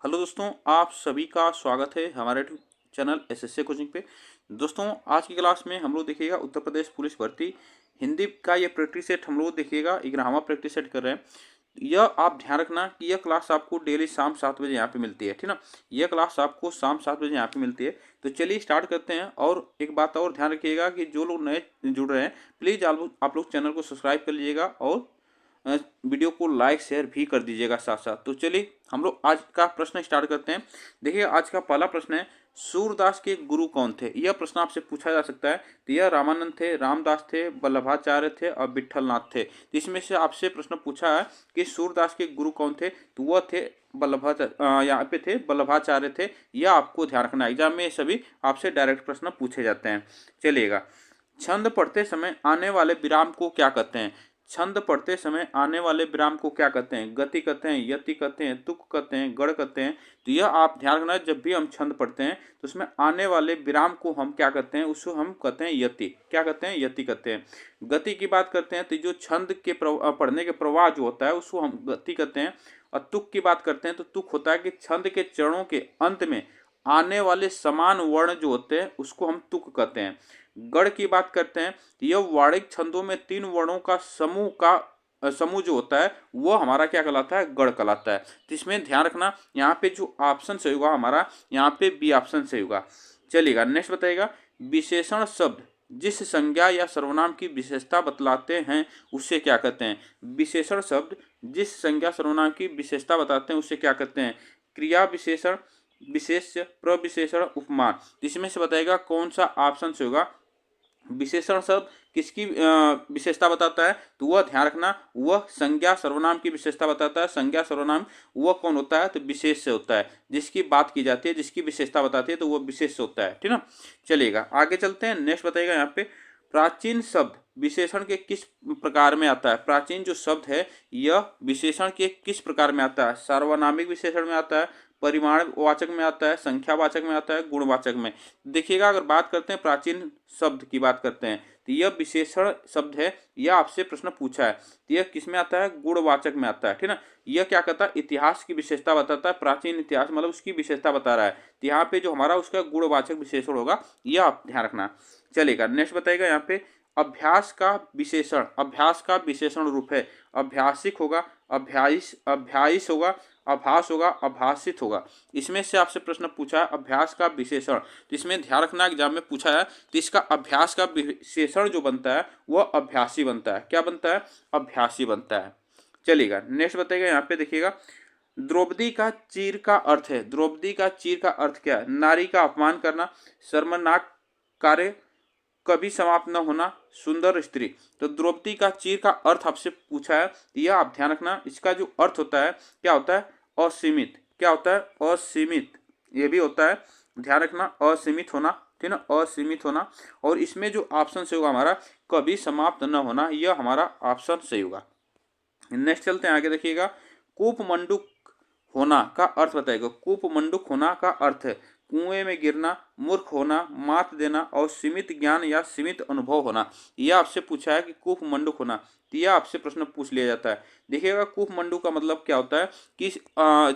Hello दोस्तों, आप सभी का स्वागत है हमारे यूट्यूब चैनल एसएससी कोचिंग पे। दोस्तों, आज की क्लास में हम लोग देखिएगा उत्तर प्रदेश पुलिस भर्ती हिंदी का ये प्रैक्टिस सेट हम लोग देखिएगा 11वां प्रैक्टिस सेट कर रहे हैं। यह आप ध्यान रखना कि यह क्लास आपको डेली शाम 7 बजे यहाँ पे मिलती है, ठीक ना। यह क्लास आपको शाम 7 बजे यहाँ पे मिलती है। तो चलिए स्टार्ट करते हैं। और एक बात और ध्यान रखिएगा कि जो लोग नए जुड़ रहे हैं, प्लीज़ आप लोग चैनल को सब्सक्राइब कर लीजिएगा और वीडियो को लाइक शेयर भी कर दीजिएगा साथ साथ। तो चलिए हम लोग आज का प्रश्न स्टार्ट करते हैं। देखिए, आज का पहला प्रश्न है, सूरदास के गुरु कौन थे। यह प्रश्न आपसे पूछा जा सकता है। तो यह रामानंद थे, रामदास थे, वल्लभाचार्य थे और विट्ठलनाथ थे। तो इसमें से आपसे प्रश्न पूछा है कि सूरदास के गुरु कौन थे, तो वह थे यहाँ पे थे वल्लभाचार्य थे। यह आपको ध्यान रखना, एग्जाम में सभी आपसे डायरेक्ट प्रश्न पूछे जाते हैं। चलिएगा, छंद पढ़ते समय आने वाले विराम को क्या कहते हैं। छंद पढ़ते समय आने वाले विराम को क्या कहते हैं। गति कहते हैं, यति कहते हैं, तुक कहते हैं, गढ़ कहते हैं। तो यह आप ध्यान रखना, जब भी हम छंद पढ़ते हैं तो उसमें आने वाले विराम को हम क्या कहते हैं, उसको हम कहते हैं यति। क्या कहते हैं, यति कहते हैं। गति की बात करते हैं तो जो छंद के पढ़ने के प्रवाह जो होता है उसको हम गति कहते हैं। और तुक की बात करते हैं तो तुक होता है कि छंद के चरणों के अंत में आने वाले समान वर्ण जो होते हैं उसको हम तुक कहते हैं। गढ़ की बात करते हैं तो यह वाणिक छंदों में 3 वर्णों का समूह जो होता है वो हमारा क्या कहलाता है, गढ़ कहलाता है। तो इसमें ध्यान रखना, यहाँ पे जो ऑप्शन सही होगा हमारा, यहाँ पे बी ऑप्शन सही होगा। चलिएगा, नेक्स्ट बताइएगा, विशेषण शब्द जिस संज्ञा या सर्वनाम की विशेषता बतलाते हैं उसे क्या कहते हैं। विशेषण शब्द जिस संज्ञा सर्वनाम की विशेषता बताते हैं उसे क्या कहते हैं। क्रिया विशेषण, विशेष्य, प्रविशेषण, उपमान। इसमें से बताएगा कौन सा ऑप्शन से होगा। विशेषण शब्द किसकी विशेषता बताता है, तो वह ध्यान रखना, वह संज्ञा सर्वनाम की विशेषता बताता है। संज्ञा सर्वनाम वह कौन होता है, तो विशेष से होता है। जिसकी बात की जाती है, जिसकी विशेषता बताती है, तो वह विशेष से होता है, ठीक ना। चलिएगा, आगे चलते हैं। नेक्स्ट बताइएगा यहाँ पे, प्राचीन शब्द विशेषण के किस प्रकार में आता है। प्राचीन जो शब्द है यह विशेषण के किस प्रकार में आता है। सार्वनामिक विशेषण में आता है, परिमाणवाचक में आता है, संख्यावाचक में आता है, गुणवाचक में। देखिएगा, अगर बात करते हैं प्राचीन शब्द की बात करते हैं तो यह विशेषण शब्द है। यह आपसे प्रश्न पूछा है तो यह किस में आता है, गुणवाचक में आता है, ठीक ना। यह क्या कहता है, इतिहास की विशेषता बताता है। प्राचीन इतिहास मतलब उसकी विशेषता बता रहा है। तो यहाँ पे जो हमारा उसका गुणवाचक विशेषण होगा यह आप ध्यान रखना। चलेगा, नेक्स्ट बताइएगा यहाँ पे, अभ्यास का विशेषण। अभ्यास का विशेषण रूप है, अभ्यासिक होगा, अभ्यास होगा, आभास होगा, आभासित होगा। इसमें से आपसे प्रश्न पूछा है अभ्यास का विशेषण, तो इसमें ध्यान रखना, एग्जाम में पूछा है तो इसका अभ्यास का विशेषण जो बनता है वह अभ्यासी बनता है। क्या बनता है, अभ्यासी बनता है। चलिएगा, नेक्स्ट बताइएगा यहाँ पे, देखिएगा, द्रौपदी का चीर का अर्थ है। द्रौपदी का चीर का अर्थ क्या है, नारी का अपमान करना, शर्मनाक कार्य, कभी समाप्त न होना, सुंदर स्त्री। तो द्रौपदी का चीर का अर्थ आपसे पूछा है, यह आप ध्यान रखना। इसका जो अर्थ होता है क्या होता है, असीमित। क्या होता है, असीमित। ये भी होता है, ध्यान रखना, असीमित होना, ठीक ना, असीमित होना। और इसमें जो ऑप्शन सही होगा हमारा, कभी समाप्त न होना, यह हमारा ऑप्शन सही होगा। नेक्स्ट चलते हैं आगे, देखिएगा, कूपमंडूक होना का अर्थ बताएगा। कूपमंडूक होना का अर्थ है कुएं में गिरना, मूर्ख होना, मात देना और सीमित ज्ञान या सीमित अनुभव होना। यह आपसे पूछा है कि कूपमंडूक होना, तो यह आपसे प्रश्न पूछ लिया जाता है। देखिएगा, कूपमंडूक का मतलब क्या होता है कि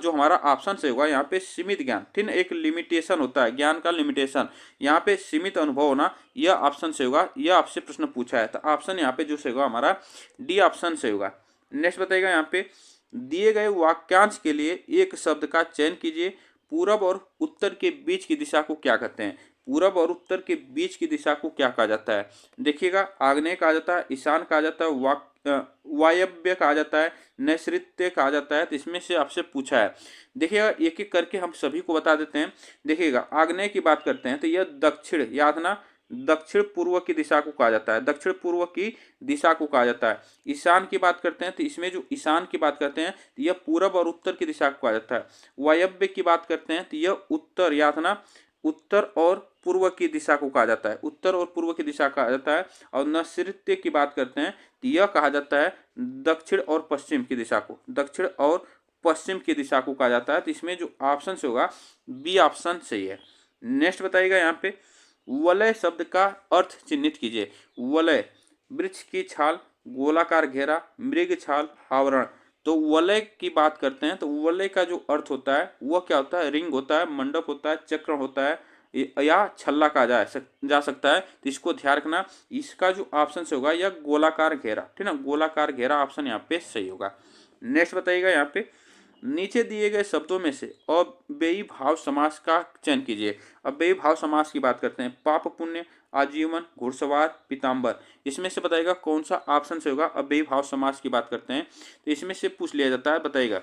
जो हमारा ऑप्शन से होगा यहाँ पे सीमित ज्ञान, ठीक है, एक लिमिटेशन होता है, ज्ञान का लिमिटेशन। यहाँ पे सीमित अनुभव होना, यह ऑप्शन से होगा। यह आपसे प्रश्न पूछा है, तो ऑप्शन यहाँ पे जो से होगा हमारा डी ऑप्शन से होगा। नेक्स्ट बताइएगा यहाँ पे, दिए गए वाक्यांश के लिए एक शब्द का चयन कीजिए। पूरब और उत्तर के बीच की दिशा को क्या कहते हैं। पूरब और उत्तर के बीच की दिशा को क्या कहा जाता है। देखिएगा, आग्नेय कहा जाता है, ईशान कहा जाता है, वायव्य कहा जाता है, नैऋत्य कहा जाता है। तो इसमें से आपसे पूछा है। देखिएगा, एक एक करके हम सभी को बता देते हैं। देखिएगा, आग्नेय की बात करते हैं तो यह दक्षिण, याद ना, दक्षिण पूर्व की दिशा को कहा जाता है। दक्षिण पूर्व की दिशा को कहा जाता है। ईशान की बात करते हैं तो इसमें जो ईशान की बात करते हैं तो यह पूरब और उत्तर की दिशा को कहा जाता है। वायव्य की बात करते हैं तो यह उत्तर, याद ना, उत्तर और पूर्व की दिशा को कहा जाता है। उत्तर और पूर्व की दिशा कहा जाता है। और नैऋत्य की बात करते हैं तो यह कहा जाता है दक्षिण और पश्चिम की दिशा को, दक्षिण और पश्चिम की दिशा को कहा जाता है। तो इसमें जो ऑप्शन से होगा बी ऑप्शन सही है। नेक्स्ट बताइएगा यहाँ पे, वलय शब्द का अर्थ चिन्हित कीजिए। वलय, वृक्ष की छाल, गोलाकार घेरा, मृग छाल, आवरण। तो वलय की बात करते हैं तो वलय का जो अर्थ होता है वह क्या होता है, रिंग होता है, मंडप होता है, चक्र होता है या छल्ला कहा जा सकता है। तो इसको ध्यान रखना। इसका जो ऑप्शन से होगा यह गोलाकार घेरा, ठीक है ना, गोलाकार घेरा ऑप्शन यहाँ पे सही होगा। नेक्स्ट बताइएगा यहाँ पे, नीचे दिए गए शब्दों में से अव्ययी भाव समास का चयन कीजिए। अव्ययी भाव समास की बात करते हैं, पाप पुण्य, आजीवन, घुड़सवार, पीताम्बर। इसमें से बताइएगा कौन सा ऑप्शन से होगा। अव्ययी भाव समास की बात करते हैं तो इसमें से पूछ लिया जाता है, बताइएगा।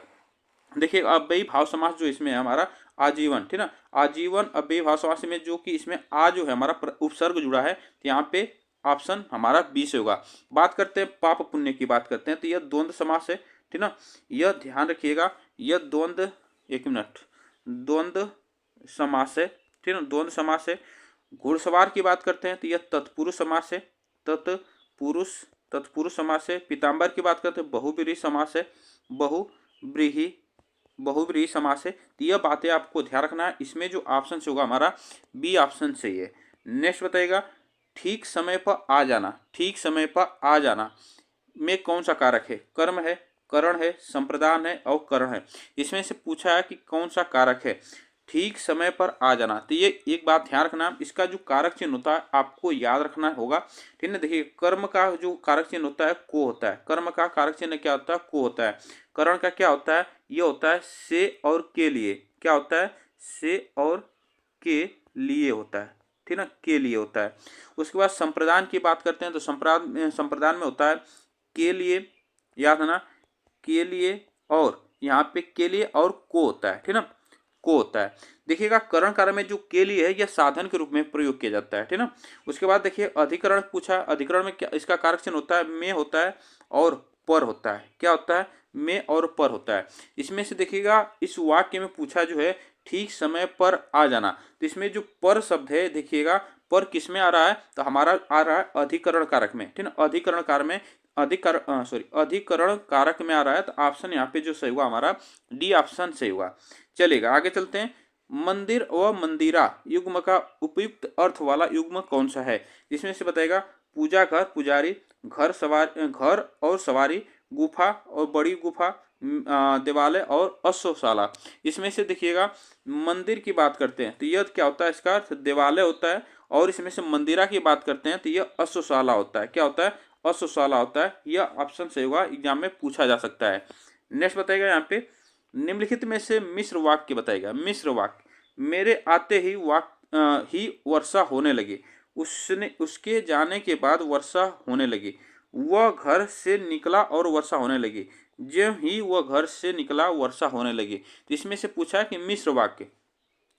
देखिए अव्ययी भाव समास जो इसमें है हमारा आजीवन, ठीक ना, आजीवन अव्ययी भाव समास में जो कि इसमें आ जो है हमारा उपसर्ग जुड़ा है, तो यहाँ पे ऑप्शन हमारा बी से होगा। बात करते हैं पाप पुण्य की बात करते हैं तो यह द्वंद्व समास है, ठीक ना, यह ध्यान रखिएगा, यह द्वंद्व, एक मिनट, द्वंद्व समास है, ठीक ना, द्वंद्व समास है। घुड़सवार की बात करते हैं तो यह तत्पुरुष समास है, तत्पुरुष समास है। पीताम्बर की बात करते हैं बहुब्रीहि समास है, बहुब्रीहि समास है। तो यह बातें आपको ध्यान रखना है। इसमें जो ऑप्शन से होगा हमारा बी ऑप्शन सही है। नेक्स्ट बताइएगा, ठीक समय पर आ जाना, ठीक समय पर आ जाना में कौन सा कारक है, कर्म है, करण है, संप्रदान है और करण है। इसमें से पूछा है कि कौन सा कारक है ठीक समय पर आ जाना। तो ये एक बात ध्यान रखना, इसका जो कारक चिन्ह होता है आपको याद रखना होगा, ठीक है। देखिए कर्म का जो कारक चिन्ह होता है को होता है, कर्म का कारक चिन्ह क्या होता है, को होता है। करण का क्या होता है, ये होता है से और के लिए, क्या होता है, से और के लिए होता है, ठीक ना, के लिए होता है। उसके बाद संप्रदान की बात करते हैं तो संप्रदान में होता है के लिए, याद है ना, के लिए और यहाँ पे के लिए और को होता है, ठीक ना, को होता है। देखिएगा करण कारक में जो के लिए है यह साधन के रूप में प्रयोग किया जाता है, ठीक ना। उसके बाद देखिए अधिकरण पूछा, अधिकरण में क्या इसका कारक चिन्ह होता है, में होता है और पर होता है, क्या होता है, में और पर होता है। इसमें से देखिएगा इस वाक्य में पूछा जो है ठीक समय पर आ जाना, तो इसमें जो पर शब्द है देखिएगा पर किस में आ रहा है, तो हमारा आ रहा है अधिकरण कारक में, ठीक ना, अधिकरण कारक में, अधिकरण कारक में आ रहा है। तो ऑप्शन यहाँ पे जो सही हुआ हमारा डी ऑप्शन सही हुआ। चलेगा आगे चलते हैं। मंदिर व मंदिरा युग्म का उपयुक्त अर्थ वाला युग्म कौन सा है। इसमें से बताएगा पूजा घर, पुजारी, घर और सवारी, गुफा और बड़ी गुफा, देवालय और अश्वशाला। इसमें से देखिएगा मंदिर की बात करते हैं तो यह क्या होता है, इसका अर्थ देवालय होता है। और इसमें से मंदिरा की बात करते हैं तो यह अश्वशाला होता है, क्या होता है, अश्वशाला होता है। यह ऑप्शन सही होगा, एग्जाम में पूछा जा सकता है। नेक्स्ट बताएगा यहाँ पे, निम्नलिखित में से मिश्र वाक्य बताएगा। मिश्र वाक्य, मेरे आते ही ही वर्षा होने लगी, उसके जाने के बाद वर्षा होने लगी, वह घर से निकला और वर्षा होने लगी, ज्यों ही वह घर से निकला वर्षा होने लगी। तो इसमें से पूछा है कि मिश्र वाक्य,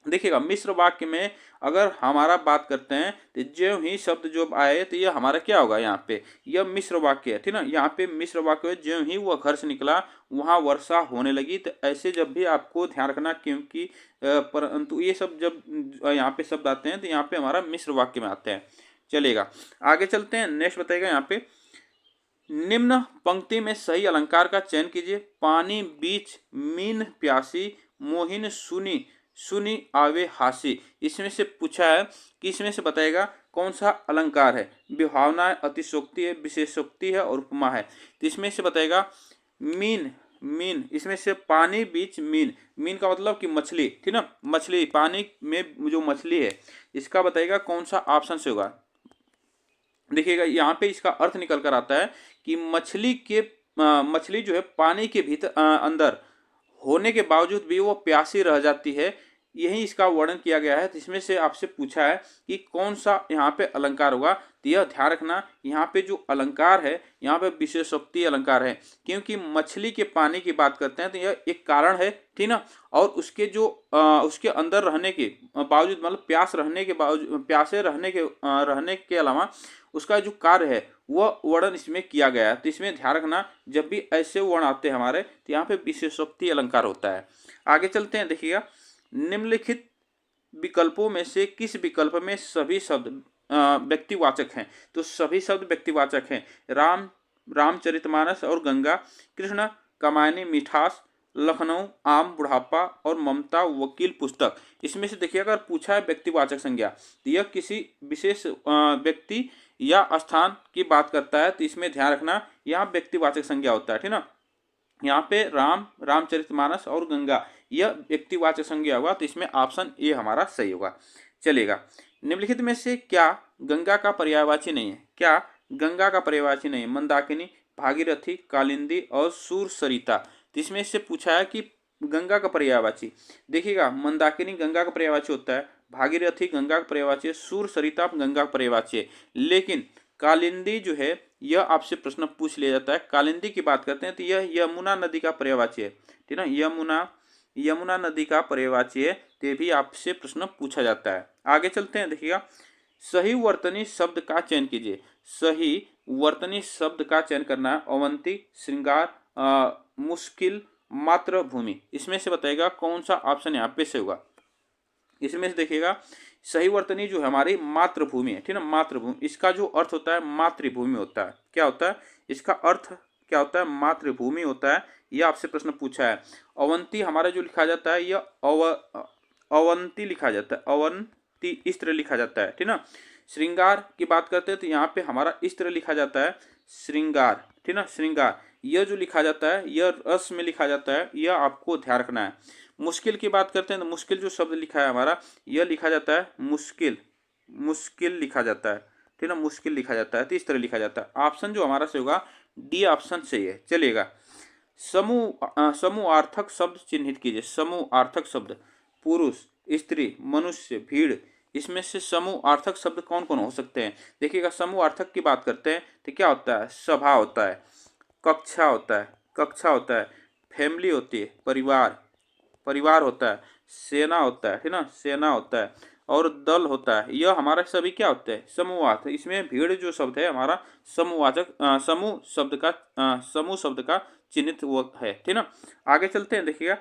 देखिएगा मिश्र वाक्य में अगर हमारा बात करते हैं तो ज्यों ही शब्द जो आए तो यह हमारा क्या होगा, यहाँ पे यह मिश्र वाक्य है, ठीक ना। यहाँ पे मिश्र वाक्य है, ज्यों ही वह घर से निकला वहाँ वर्षा होने लगी। तो ऐसे जब भी आपको ध्यान रखना, क्योंकि परंतु ये सब जब यहाँ पे शब्द आते हैं तो यहाँ पे हमारा मिश्र वाक्य में आते हैं। चलेगा आगे चलते हैं। नेक्स्ट बताएगा यहाँ पे, निम्न पंक्ति में सही अलंकार का चयन कीजिए। पानी बीच मीन प्यासी, मोहिन सुनी सुनी आवे हासी। इसमें से पूछा है कि इसमें से बताएगा कौन सा अलंकार है। विभावना है, अतिशोक्ति है, विशेषोक्ति है और उपमा है। तो इसमें से बताएगा मीन, मीन इसमें से पानी बीच मीन, मीन का मतलब कि मछली, ठीक ना, मछली, पानी में जो मछली है इसका बताएगा कौन सा ऑप्शन से होगा। देखिएगा यहाँ पे इसका अर्थ निकल कर आता है कि मछली जो है पानी के भीतर अंदर होने के बावजूद भी वो प्यासी रह जाती है, यही इसका वर्णन किया गया है। तो इसमें से आपसे पूछा है कि कौन सा यहाँ पे अलंकार होगा। तो यह ध्यान रखना, यहाँ पे जो अलंकार है यहाँ पे विशेषोक्ति अलंकार है, क्योंकि मछली के पानी की बात करते हैं तो यह एक कारण है, ठीक ना। और उसके जो उसके अंदर रहने के बावजूद, मतलब प्यासे रहने के अलावा उसका जो कार्य है वह वर्णन इसमें किया गया है। तो इसमें ध्यान रखना, जब भी ऐसे वर्ण आते हैं हमारे तो यहाँ पे विशेषोक्ति अलंकार होता है। आगे चलते हैं। देखिएगा निम्नलिखित विकल्पों में से किस विकल्प में सभी शब्द व्यक्तिवाचक हैं। तो सभी शब्द व्यक्तिवाचक हैं। रामचरितमानस और गंगा, कृष्ण कमायनी मिठास, लखनऊ आम बुढ़ापा और ममता वकील पुस्तक। इसमें से देखिए अगर पूछा है व्यक्तिवाचक संज्ञा तो यह किसी विशेष व्यक्ति या स्थान की बात करता है, तो इसमें ध्यान रखना यहाँ व्यक्तिवाचक संज्ञा होता है, ठीक ना। यहाँ पे राम, रामचरितमानस और गंगा यह व्यक्तिवाचक संज्ञा होगा, तो इसमें ऑप्शन ए हमारा सही होगा। चलेगा। निम्नलिखित में से क्या गंगा का पर्यायवाची नहीं है? क्या गंगा का पर्यायवाची नहीं है? मंदाकिनी, भागीरथी, कालिंदी और सुरसरिता। तो इसमें से पूछा है कि गंगा का पर्यायवाची। देखिएगा, मंदाकिनी गंगा का पर्यायवाची होता है, भागीरथी गंगा का पर्यायवाची है, सुरसरिता गंगा का पर्यायवाची है, लेकिन कालिंदी जो है यह आपसे प्रश्न पूछ लिया जाता है। कालिंदी की बात करते हैं तो यह यमुना नदी का पर्यायवाची है, ठीक है ना। यमुना नदी का पर्यायवाची है, तो भी आपसे प्रश्न पूछा जाता है। आगे चलते हैं, देखिएगा, सही वर्तनी शब्द का चयन कीजिए। सही वर्तनी शब्द का चयन करना है। अवंती, श्रृंगार, मुश्किल, मातृभूमि। इसमें से बताएगा कौन सा ऑप्शन यहाँ पे से होगा। इसमें से देखिएगा, सही वर्तनी जो है हमारी मातृभूमि है, ठीक है ना। मातृभूमि, इसका जो अर्थ होता है मातृभूमि होता है। क्या होता है इसका अर्थ? क्या होता है? मातृभूमि होता है। यह आपसे प्रश्न पूछा है। अवंती हमारा जो लिखा जाता है यह अवंती लिखा जाता है, अवंती इस तरह लिखा जाता है, ठीक ना। श्रृंगार की बात करते हैं तो यहाँ पे हमारा इस तरह लिखा जाता है श्रृंगार, ठीक ना। श्रृंगार यह जो लिखा जाता है यह रस में लिखा जाता है, यह आपको ध्यान रखना है। मुश्किल की बात करते हैं तो मुश्किल जो शब्द लिखा है हमारा यह लिखा जाता है मुश्किल, मुश्किल लिखा जाता है, ठीक ना। मुश्किल लिखा जाता है, तो इस तरह लिखा जाता है। ऑप्शन जो हमारा से होगा डी ऑप्शन सही है। चलेगा। समूहार्थक शब्द चिन्हित कीजिए। समूहार्थक शब्द, पुरुष, स्त्री, मनुष्य, भीड़। इसमें से समूहार्थक शब्द कौन कौन हो सकते हैं? देखिएगा, समूहार्थक की बात करते हैं तो क्या होता है? सभा होता है, कक्षा होता है, कक्षा होता है, फैमिली होती है, परिवार, परिवार होता है, सेना होता है, ठीक ना, सेना होता है, और दल होता है। यह हमारा सभी क्या होता है? समूहवाचक। इसमें भीड़ जो शब्द है हमारा समूहवाचक, समूह शब्द का चिन्हित वो है, ठीक ना। आगे चलते हैं, देखिएगा,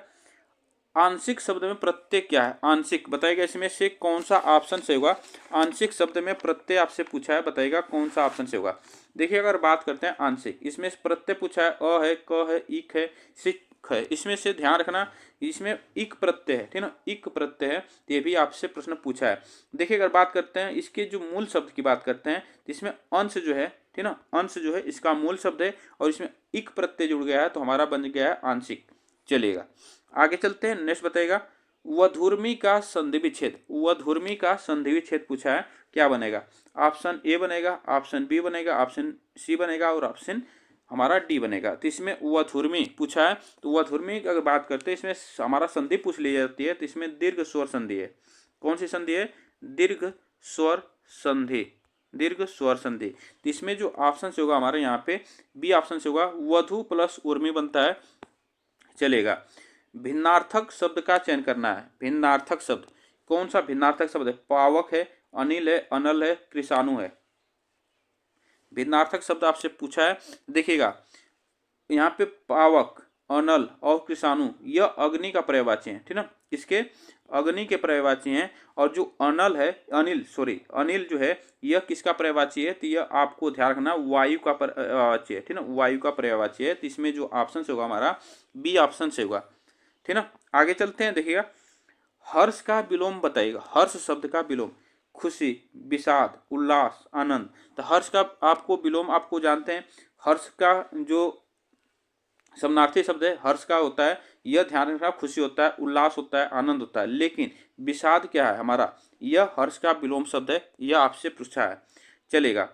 आंशिक शब्द में प्रत्यय क्या है? आंशिक बताइएगा, इसमें से कौन सा ऑप्शन से होगा? आंशिक शब्द में प्रत्यय आपसे पूछा है, बताइएगा कौन सा ऑप्शन से होगा। देखिए, अगर बात करते हैं आंशिक, इसमें से प्रत्यय पूछा है, अ है, क है, इक है, सिक है। इसमें से ध्यान रखना, इसमें इक प्रत्यय है, ठीक ना, इक प्रत्यय है, तो ये भी आपसे प्रश्न पूछा है। देखिए, अगर बात करते हैं इसके जो मूल शब्द की बात करते हैं तो इसमें अंश जो है, ठीक ना, अंश जो है इसका मूल शब्द है, और इसमें इक प्रत्यय जुड़ गया है तो हमारा बन गया है आंशिक। चलेगा। आगे चलते हैं, नेक्स्ट बताएगा, वधुर्मी का संधि विच्छेद। वधुर्मी का संधि विच्छेद पूछा है, क्या बनेगा? ऑप्शन ए बनेगा, ऑप्शन बी बनेगा, ऑप्शन सी बनेगा, और ऑप्शन हमारा डी बनेगा। तो इसमें वधुर्मी पूछा है, तो वधुर्मी की अगर बात करते हैं इसमें हमारा संधि पूछ ली जाती है, तो इसमें दीर्घ स्वर संधि है। कौन सी संधि है? दीर्घ स्वर संधि, दीर्घ स्वर संधि। तो इसमें जो ऑप्शन से होगा हमारे यहाँ पे बी ऑप्शन से होगा, वधु प्लस उर्मी बनता है। चलेगा। भिन्नार्थक शब्द का चयन करना है। भिन्नार्थक शब्द, कौन सा भिन्नार्थक शब्द है? पावक है, अनिल है, अनल है, कृषाणु है। भिन्नार्थक शब्द आपसे पूछा है। देखिएगा, यहाँ पे पावक, अनल और कृषाणु यह अग्नि का पर्यायवाची है, ठीक ना। इसके अग्नि के पर्यायवाची हैं। और जो अनल है, अनिल जो है यह किसका पर्यायवाची है? तो यह आपको ध्यान रखना वायु का पर्यायवाची है, ठीक ना, वायु का पर्यायवाची है। तो इसमें जो ऑप्शन से होगा हमारा बी ऑप्शन से होगा, ठीक ना। आगे चलते हैं, देखिएगा, हर्ष का विलोम बताइएगा। हर्ष शब्द का विलोम, खुशी, विषाद, उल्लास, आनंद। तो हर्ष का आपको विलोम आपको जानते हैं, हर्ष का जो समानार्थी शब्द है हर्ष का होता है, यह ध्यान रखना, खुशी होता है, उल्लास होता है, आनंद होता है। लेकिन विषाद क्या है हमारा? यह हर्ष का विलोम शब्द है, यह आपसे पूछा है। चलेगा।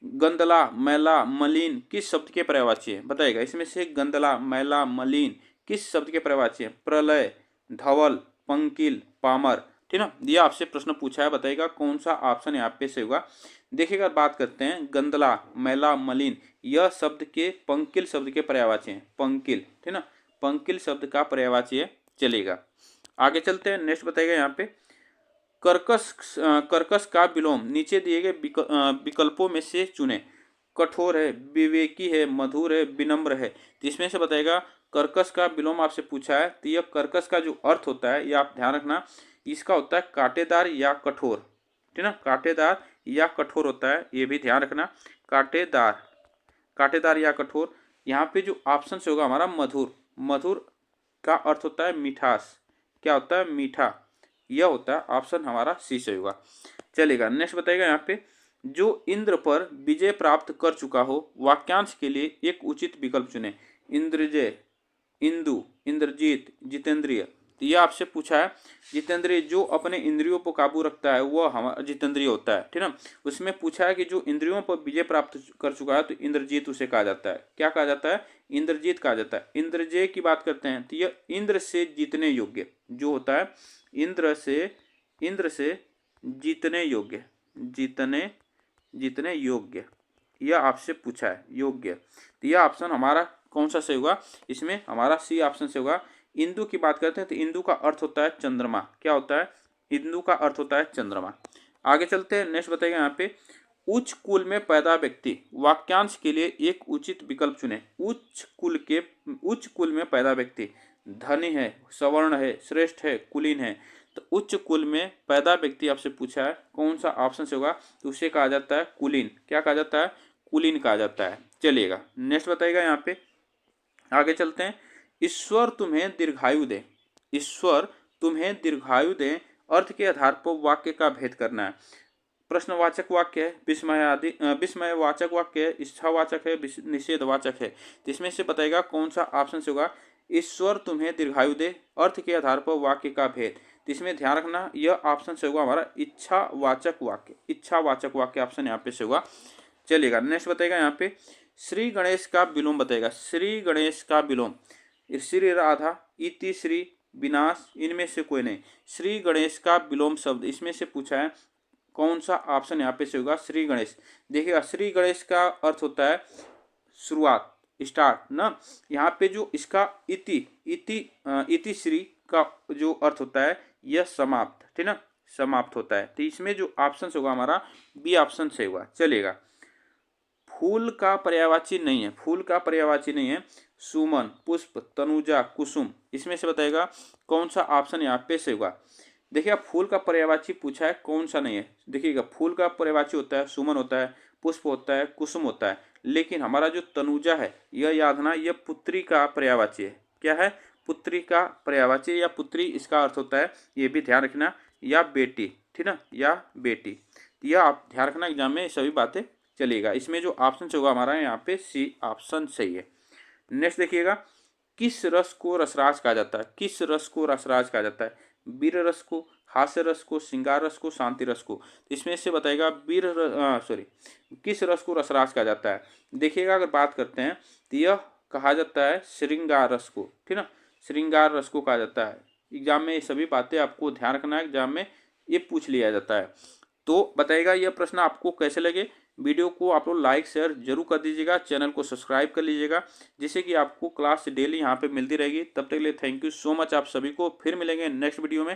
गंदला, मैला, मलिन किस शब्द के पर्यायवाची है? बताइएगा, इसमें से गंदला, मैला, मलिन किस शब्द के पर्यायवाची है? प्रलय, धवल, पंकिल, पामर, ठीक ना। यह आपसे प्रश्न पूछा है, बताइएगा कौन सा ऑप्शन यहाँ पे से होगा। देखिएगा, बात करते हैं गंदला, मैला, मलिन, यह शब्द के पंकिल शब्द के पर्यायवाची हैं। पंकिल, ठीक ना, पंकिल शब्द का पर्यायवाची है। चलेगा। आगे चलते हैं, नेक्स्ट बताइएगा यहाँ पे, कर्कश का विलोम नीचे दिए गए विकल्पों में से चुने। कठोर है, विवेकी है, मधुर है, विनम्र है। तो इसमें से बताएगा कर्कश का विलोम आपसे पूछा है, तो यह कर्कश का जो अर्थ होता है यह आप ध्यान रखना, इसका होता है कांटेदार या कठोर, ठीक ना, कांटेदार या कठोर होता है, ये भी ध्यान रखना, कांटेदार, कांटेदार या कठोर। यहाँ पे जो ऑप्शन से होगा हमारा मधुर। मधुर का अर्थ होता है मिठास, क्या होता है? मीठा। यह होता है ऑप्शन हमारा सी से होगा। चलेगा। नेक्स्ट बताइएगा यहाँ पे, जो इंद्र पर विजय प्राप्त कर चुका हो, वाक्यांश के लिए एक उचित विकल्प चुने। इंद्रजय, इंदु, इंद्रजीत, जितेंद्रिय। तो ये आपसे पूछा है जितेंद्रिय जो अपने इंद्रियों पर काबू रखता है वह हमारा जितेंद्रिय होता है, ठीक ना। उसमें पूछा है कि जो इंद्रियों पर विजय प्राप्त कर चुका है तो इंद्रजीत उसे कहा जाता है। क्या कहा जाता है? इंद्रजीत कहा जाता है। इंद्रजय की बात करते हैं तो यह इंद्र से जीतने योग्य जो होता है, इंद्र से जीतने योग्य, जीतने योग्य, यह आपसे पूछा है योग्य। तो यह ऑप्शन हमारा कौन सा सही होगा? इसमें हमारा सी ऑप्शन से होगा। इंदु की बात करते हैं तो इंदु का अर्थ होता है चंद्रमा। क्या होता है? इंदु का अर्थ होता है चंद्रमा। आगे चलते हैं, नेक्स्ट बताइएगा यहाँ पे, उच्च कुल में पैदा व्यक्ति वाक्यांश के लिए एक उचित विकल्प चुने। उच्च कुल में पैदा व्यक्ति धनी है, सवर्ण है, श्रेष्ठ है, कुलीन है। तो उच्च कुल में पैदा व्यक्ति आपसे पूछा है कौन सा ऑप्शन से होगा? तो उसे कहा जाता है कुलीन। क्या कहा जाता है? कुलीन कहा जाता है। चलिएगा नेक्स्ट बताइएगा यहाँ पे, आगे चलते हैं। ईश्वर तुम्हें दीर्घायु दे, ईश्वर तुम्हें दीर्घायु दे, अर्थ के आधार पर वाक्य का भेद करना है। प्रश्नवाचक वाक्य है, विस्मयवाचक वाक्य है, इच्छावाचक है, निषेधवाचक है। तो इसमें से बताएगा कौन सा ऑप्शन से होगा? ईश्वर तुम्हें दीर्घायु दे, अर्थ के आधार पर वाक्य का भेद। तो इसमें ध्यान रखना यह ऑप्शन से होगा हमारा इच्छावाचक वाक्य, इच्छावाचक वाक्य ऑप्शन यहाँ पे से होगा। चलिएगा नेक्स्ट बताएगा यहाँ पे, श्री गणेश का विलोम बताएगा। श्री गणेश का विलोम, श्री राधा, इति श्री, विनाश, इनमें से कोई नहीं। श्री गणेश का विलोम शब्द इसमें से पूछा है कौन सा ऑप्शन यहाँ पे से होगा? श्री गणेश। देखिएगा श्री गणेश का अर्थ होता है शुरुआत, स्टार्ट ना। यहाँ पे जो इसका इति श्री का जो अर्थ होता है यह समाप्त, ठीक ना, समाप्त होता है। तो इसमें जो ऑप्शन होगा हमारा बी ऑप्शन से होगा। चलेगा, फूल का पर्यायवाची नहीं है, फूल का पर्यायवाची नहीं है। सुमन, पुष्प, तनुजा, कुसुम, इसमें से बताएगा कौन सा ऑप्शन यहाँ पे से होगा। देखिएगा फूल का पर्यायवाची पूछा है कौन सा नहीं है। देखिएगा फूल का पर्यायवाची होता है सुमन होता है, पुष्प होता है, कुसुम होता है। लेकिन हमारा जो तनुजा है यह याद रखना यह पुत्री का पर्यायवाची है। क्या है? पुत्री का पर्यायवाची या पुत्री इसका अर्थ होता है, ये भी ध्यान रखना, या बेटी, ठीक ना, या बेटी। यह आप ध्यान रखना एग्जाम में सभी बातें। चलेगा, इसमें जो ऑप्शन होगा हमारा यहाँ पे सी ऑप्शन सही है। नेक्स्ट देखिएगा, किस रस को रसराज कहा जाता है? किस रस को रसराज कहा जाता है? वीर रस को, हास्य रस को, श्रृंगार रस को, शांति रस को। इसमें से बताएगा किस रस को रसराज कहा जाता है? देखिएगा अगर बात करते हैं तो यह कहा जाता है श्रृंगार रस को, ठीक ना, श्रृंगार रस को कहा जाता है। एग्जाम में ये सभी बातें आपको ध्यान रखना है, एग्जाम में ये पूछ लिया जाता है। तो बताइएगा यह प्रश्न आपको कैसे लगे। वीडियो को आप लोग लाइक शेयर जरूर कर दीजिएगा, चैनल को सब्सक्राइब कर लीजिएगा, जिससे कि आपको क्लास डेली यहाँ पे मिलती रहेगी। तब तक के लिए थैंक यू सो मच आप सभी को। फिर मिलेंगे नेक्स्ट वीडियो में।